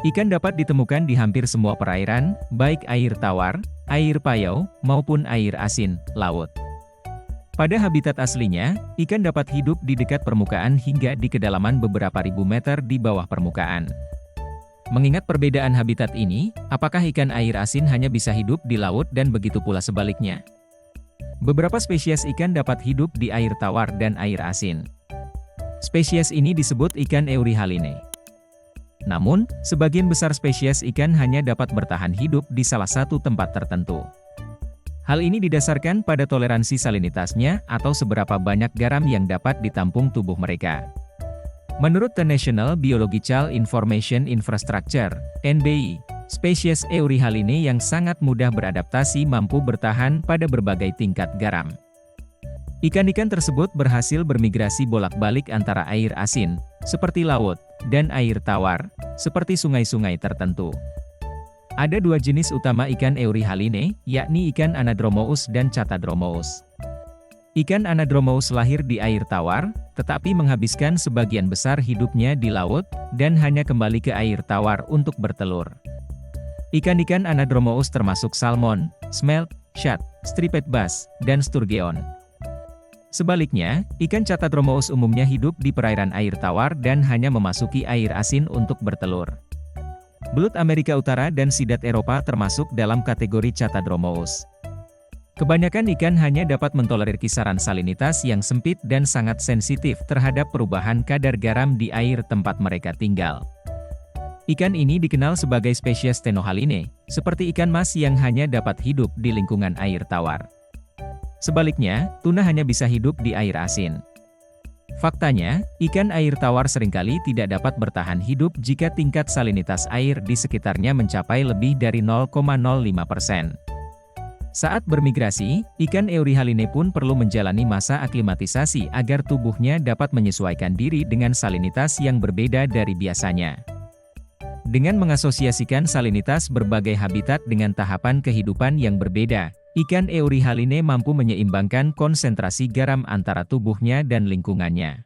Ikan dapat ditemukan di hampir semua perairan, baik air tawar, air payau, maupun air asin, laut. Pada habitat aslinya, ikan dapat hidup di dekat permukaan hingga di kedalaman beberapa ribu meter di bawah permukaan. Mengingat perbedaan habitat ini, apakah ikan air asin hanya bisa hidup di laut dan begitu pula sebaliknya? Beberapa spesies ikan dapat hidup di air tawar dan air asin. Spesies ini disebut ikan Euryhaline. Namun, sebagian besar spesies ikan hanya dapat bertahan hidup di salah satu tempat tertentu. Hal ini didasarkan pada toleransi salinitasnya atau seberapa banyak garam yang dapat ditampung tubuh mereka. Menurut The National Biological Information Infrastructure, NBI, spesies Euryhaline yang sangat mudah beradaptasi mampu bertahan pada berbagai tingkat garam. Ikan-ikan tersebut berhasil bermigrasi bolak-balik antara air asin, seperti laut, dan air tawar, seperti sungai-sungai tertentu. Ada dua jenis utama ikan Euryhaline, yakni ikan Anadromous dan Catadromous. Ikan Anadromous lahir di air tawar, tetapi menghabiskan sebagian besar hidupnya di laut, dan hanya kembali ke air tawar untuk bertelur. Ikan-ikan Anadromous termasuk salmon, smelt, shad, striped bass, dan sturgeon. Sebaliknya, ikan Catadromous umumnya hidup di perairan air tawar dan hanya memasuki air asin untuk bertelur. Belut Amerika Utara dan sidat Eropa termasuk dalam kategori Catadromous. Kebanyakan ikan hanya dapat mentolerir kisaran salinitas yang sempit dan sangat sensitif terhadap perubahan kadar garam di air tempat mereka tinggal. Ikan ini dikenal sebagai spesies Ctenohaline, seperti ikan mas yang hanya dapat hidup di lingkungan air tawar. Sebaliknya, tuna hanya bisa hidup di air asin. Faktanya, ikan air tawar seringkali tidak dapat bertahan hidup jika tingkat salinitas air di sekitarnya mencapai lebih dari 0,05%. Saat bermigrasi, ikan Euryhaline pun perlu menjalani masa aklimatisasi agar tubuhnya dapat menyesuaikan diri dengan salinitas yang berbeda dari biasanya. Dengan mengasosiasikan salinitas berbagai habitat dengan tahapan kehidupan yang berbeda, ikan Euryhaline mampu menyeimbangkan konsentrasi garam antara tubuhnya dan lingkungannya.